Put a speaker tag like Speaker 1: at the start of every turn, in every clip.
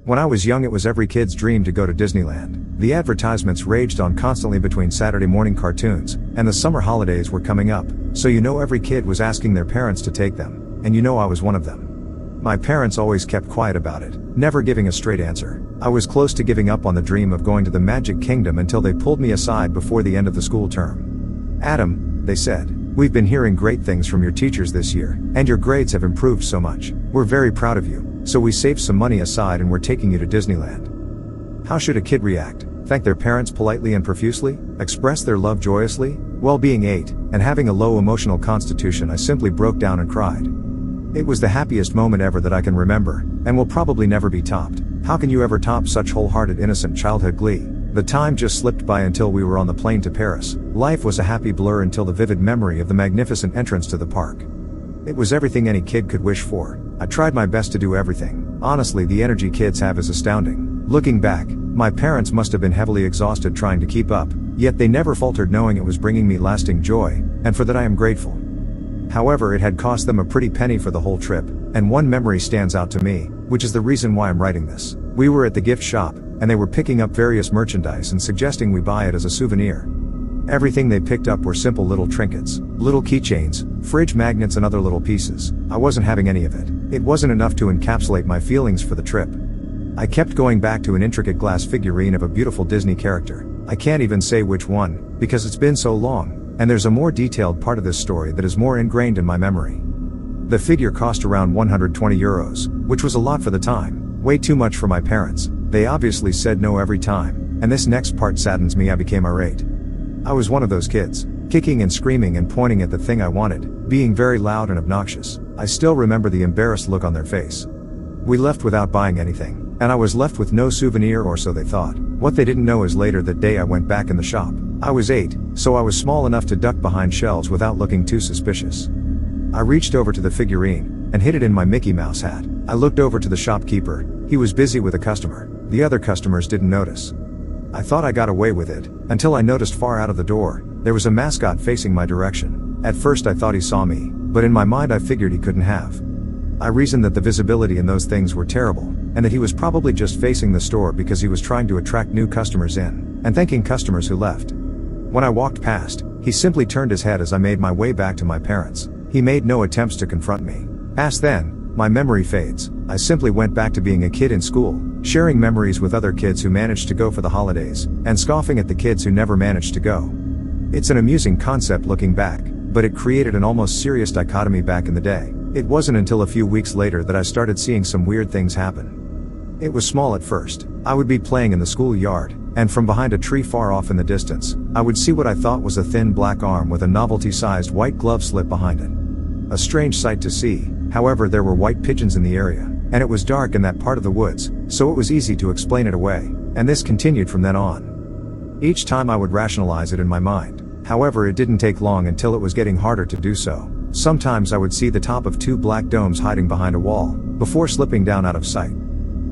Speaker 1: When I was young, it was every kid's dream to go to Disneyland. The advertisements raged on constantly between Saturday morning cartoons, and the summer holidays were coming up, so every kid was asking their parents to take them, and I was one of them. My parents always kept quiet about it, never giving a straight answer. I was close to giving up on the dream of going to the Magic Kingdom until they pulled me aside before the end of the school term. "Adam," they said, "we've been hearing great things from your teachers this year, and your grades have improved so much. We're very proud of you, so we saved some money aside and we're taking you to Disneyland." How should a kid react? Thank their parents politely and profusely? Express their love joyously? Well, being 8, and having a low emotional constitution, I simply broke down and cried. It was the happiest moment ever that I can remember, and will probably never be topped. How can you ever top such wholehearted innocent childhood glee? The time just slipped by until we were on the plane to Paris. Life was a happy blur until the vivid memory of the magnificent entrance to the park. It was everything any kid could wish for. I tried my best to do everything. Honestly, the energy kids have is astounding. Looking back, my parents must have been heavily exhausted trying to keep up, yet they never faltered, knowing it was bringing me lasting joy, and for that I am grateful. However, it had cost them a pretty penny for the whole trip, and one memory stands out to me, which is the reason why I'm writing this. We were at the gift shop, and they were picking up various merchandise and suggesting we buy it as a souvenir. Everything they picked up were simple little trinkets, little keychains, fridge magnets and other little pieces. I wasn't having any of it. It wasn't enough to encapsulate my feelings for the trip. I kept going back to an intricate glass figurine of a beautiful Disney character. I can't even say which one, because it's been so long, and there's a more detailed part of this story that is more ingrained in my memory. The figure cost around €120, which was a lot for the time. Way too much for my parents. They obviously said no every time, and this next part saddens me. I became irate. I was one of those kids, kicking and screaming and pointing at the thing I wanted, being very loud and obnoxious. I still remember the embarrassed look on their face. We left without buying anything, and I was left with no souvenir, or so they thought. What they didn't know is later that day I went back in the shop. I was 8, so I was small enough to duck behind shelves without looking too suspicious. I reached over to the figurine, and hid it in my Mickey Mouse hat. I looked over to the shopkeeper. He was busy with a customer. The other customers didn't notice. I thought I got away with it, until I noticed far out of the door, there was a mascot facing my direction. At first I thought he saw me, but in my mind I figured he couldn't have. I reasoned that the visibility in those things were terrible, and that he was probably just facing the store because he was trying to attract new customers in, and thanking customers who left. When I walked past, he simply turned his head as I made my way back to my parents. He made no attempts to confront me. Past then, my memory fades. I simply went back to being a kid in school, sharing memories with other kids who managed to go for the holidays, and scoffing at the kids who never managed to go. It's an amusing concept looking back, but it created an almost serious dichotomy back in the day. It wasn't until a few weeks later that I started seeing some weird things happen. It was small at first. I would be playing in the schoolyard, and from behind a tree far off in the distance, I would see what I thought was a thin black arm with a novelty-sized white glove slip behind it. A strange sight to see. However, there were white pigeons in the area, and it was dark in that part of the woods, so it was easy to explain it away, and this continued from then on. Each time I would rationalize it in my mind. However, it didn't take long until it was getting harder to do so. Sometimes I would see the top of 2 black domes hiding behind a wall, before slipping down out of sight.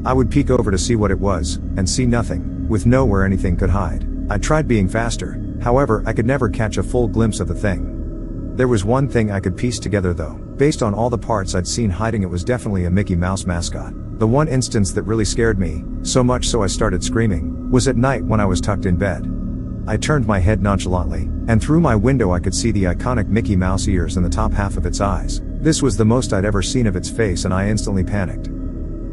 Speaker 1: I would peek over to see what it was, and see nothing, with nowhere anything could hide. I tried being faster, however, I could never catch a full glimpse of the thing. There was one thing I could piece together though. Based on all the parts I'd seen hiding, it was definitely a Mickey Mouse mascot. The one instance that really scared me, so much so I started screaming, was at night when I was tucked in bed. I turned my head nonchalantly, and through my window I could see the iconic Mickey Mouse ears and the top half of its eyes. This was the most I'd ever seen of its face, and I instantly panicked.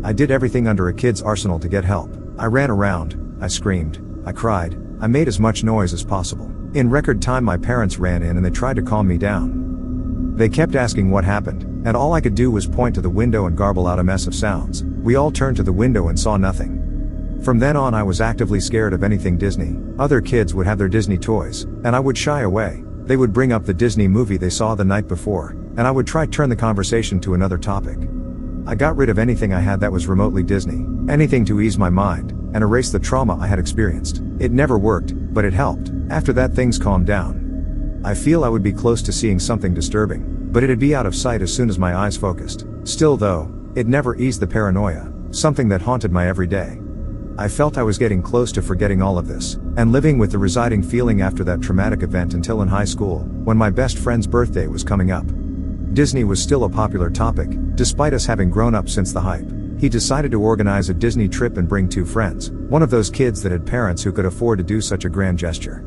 Speaker 1: I did everything under a kid's arsenal to get help. I ran around, I screamed, I cried, I made as much noise as possible. In record time my parents ran in and they tried to calm me down. They kept asking what happened, and all I could do was point to the window and garble out a mess of sounds. We all turned to the window and saw nothing. From then on I was actively scared of anything Disney. Other kids would have their Disney toys, and I would shy away. They would bring up the Disney movie they saw the night before, and I would try to turn the conversation to another topic. I got rid of anything I had that was remotely Disney, anything to ease my mind, and erase the trauma I had experienced. It never worked, but it helped. After that things calmed down. I feel I would be close to seeing something disturbing, but it'd be out of sight as soon as my eyes focused. Still though, it never eased the paranoia, something that haunted my everyday. I felt I was getting close to forgetting all of this, and living with the residing feeling after that traumatic event until in high school, when my best friend's birthday was coming up. Disney was still a popular topic, despite us having grown up since the hype. He decided to organize a Disney trip and bring 2 friends, one of those kids that had parents who could afford to do such a grand gesture.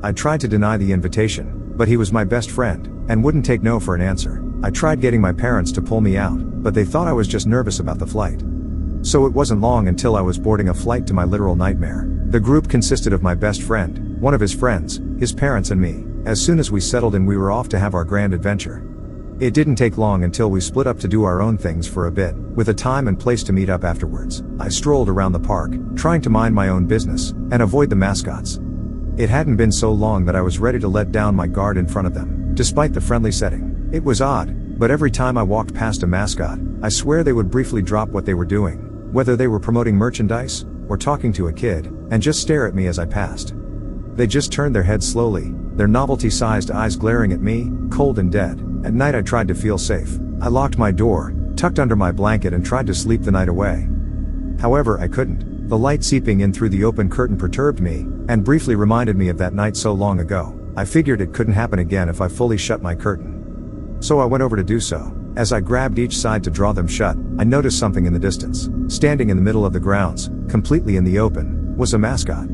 Speaker 1: I tried to deny the invitation, but he was my best friend, and wouldn't take no for an answer. I tried getting my parents to pull me out, but they thought I was just nervous about the flight. So it wasn't long until I was boarding a flight to my literal nightmare. The group consisted of my best friend, one of his friends, his parents and me. As soon as we settled in, we were off to have our grand adventure. It didn't take long until we split up to do our own things for a bit, with a time and place to meet up afterwards. I strolled around the park, trying to mind my own business, and avoid the mascots. It hadn't been so long that I was ready to let down my guard in front of them, despite the friendly setting. It was odd, but every time I walked past a mascot, I swear they would briefly drop what they were doing, whether they were promoting merchandise, or talking to a kid, and just stare at me as I passed. They just turned their heads slowly, their novelty-sized eyes glaring at me, cold and dead. At night I tried to feel safe. I locked my door, tucked under my blanket and tried to sleep the night away. However, I couldn't. The light seeping in through the open curtain perturbed me, and briefly reminded me of that night so long ago. I figured it couldn't happen again if I fully shut my curtain. So I went over to do so. As I grabbed each side to draw them shut, I noticed something in the distance. Standing in the middle of the grounds, completely in the open, was a mascot.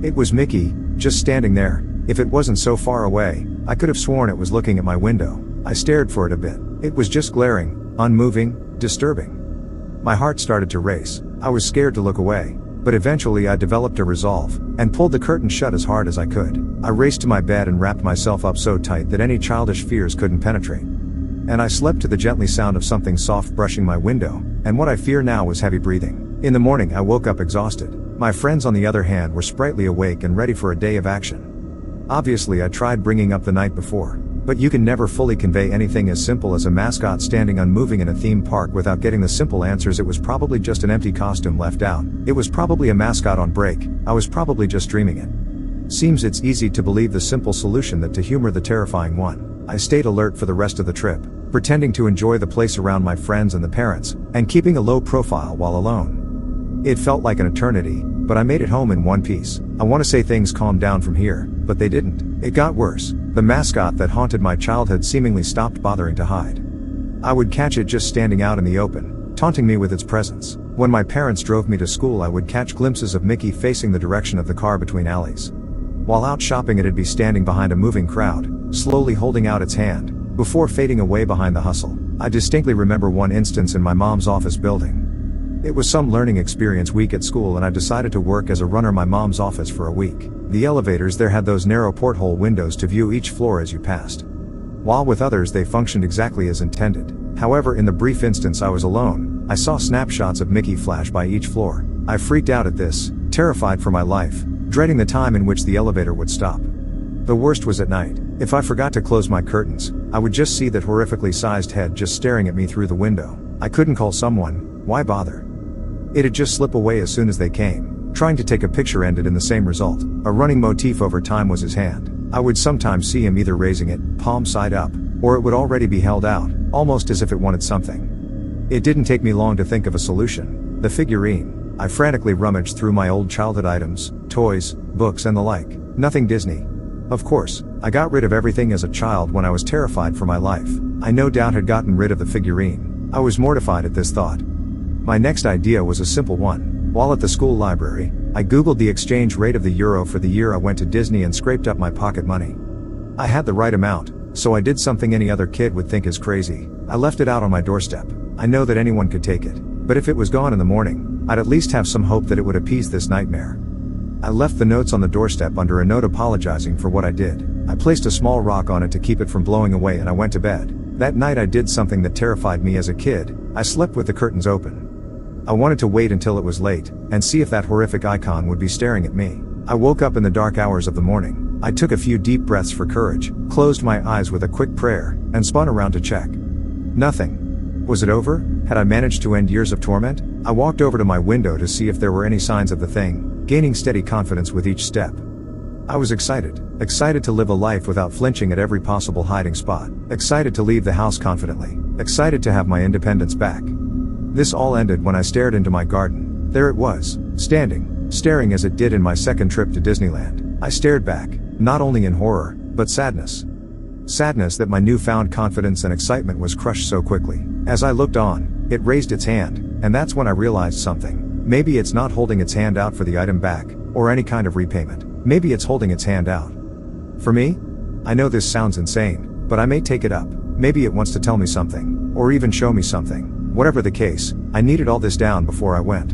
Speaker 1: It was Mickey, just standing there. If it wasn't so far away, I could have sworn it was looking at my window. I stared for it a bit. It was just glaring, unmoving, disturbing. My heart started to race. I was scared to look away, but eventually I developed a resolve, and pulled the curtain shut as hard as I could. I raced to my bed and wrapped myself up so tight that any childish fears couldn't penetrate. And I slept to the gently sound of something soft brushing my window, and what I fear now was heavy breathing. In the morning I woke up exhausted. My friends on the other hand were sprightly awake and ready for a day of action. Obviously I tried bringing up the night before. But you can never fully convey anything as simple as a mascot standing unmoving in a theme park without getting the simple answers. It was probably just an empty costume left out. It was probably a mascot on break. I was probably just dreaming it. Seems it's easy to believe the simple solution than to humor the terrifying one. I stayed alert for the rest of the trip, pretending to enjoy the place around my friends and the parents, and keeping a low profile while alone. It felt like an eternity, but I made it home in one piece. I want to say things calmed down from here, but they didn't. It got worse. The mascot that haunted my childhood seemingly stopped bothering to hide. I would catch it just standing out in the open, taunting me with its presence. When my parents drove me to school, I would catch glimpses of Mickey facing the direction of the car between alleys. While out shopping, it'd be standing behind a moving crowd, slowly holding out its hand, before fading away behind the hustle. I distinctly remember one instance in my mom's office building. It was some learning experience week at school and I decided to work as a runner in my mom's office for a week. The elevators there had those narrow porthole windows to view each floor as you passed. While with others they functioned exactly as intended. However, in the brief instance I was alone, I saw snapshots of Mickey flash by each floor. I freaked out at this, terrified for my life, dreading the time in which the elevator would stop. The worst was at night. If I forgot to close my curtains, I would just see that horrifically sized head just staring at me through the window. I couldn't call someone. Why bother? It'd just slip away as soon as they came. Trying to take a picture ended in the same result. A running motif over time was his hand. I would sometimes see him either raising it, palm side up, or it would already be held out, almost as if it wanted something. It didn't take me long to think of a solution. The figurine. I frantically rummaged through my old childhood items, toys, books and the like. Nothing Disney. Of course, I got rid of everything as a child when I was terrified for my life. I no doubt had gotten rid of the figurine. I was mortified at this thought. My next idea was a simple one. While at the school library, I googled the exchange rate of the euro for the year I went to Disney and scraped up my pocket money. I had the right amount, so I did something any other kid would think is crazy. I left it out on my doorstep. I know that anyone could take it, but if it was gone in the morning, I'd at least have some hope that it would appease this nightmare. I left the notes on the doorstep under a note apologizing for what I did. I placed a small rock on it to keep it from blowing away and I went to bed. That night I did something that terrified me as a kid. I slept with the curtains open. I wanted to wait until it was late, and see if that horrific icon would be staring at me. I woke up in the dark hours of the morning. I took a few deep breaths for courage, closed my eyes with a quick prayer, and spun around to check. Nothing. Was it over? Had I managed to end years of torment? I walked over to my window to see if there were any signs of the thing, gaining steady confidence with each step. I was excited to live a life without flinching at every possible hiding spot, excited to leave the house confidently, excited to have my independence back. This all ended when I stared into my garden. There it was, staring as it did in my second trip to Disneyland. I stared back, not only in horror, but sadness. Sadness that my newfound confidence and excitement was crushed so quickly. As I looked on, It raised its hand, and that's when I realized something. Maybe it's not holding its hand out for the item back, or any kind of repayment. Maybe it's holding its hand out for me? I know this sounds insane, but I may take it up. Maybe it wants to tell me something, or even show me something. Whatever the case, I needed all this down before I went.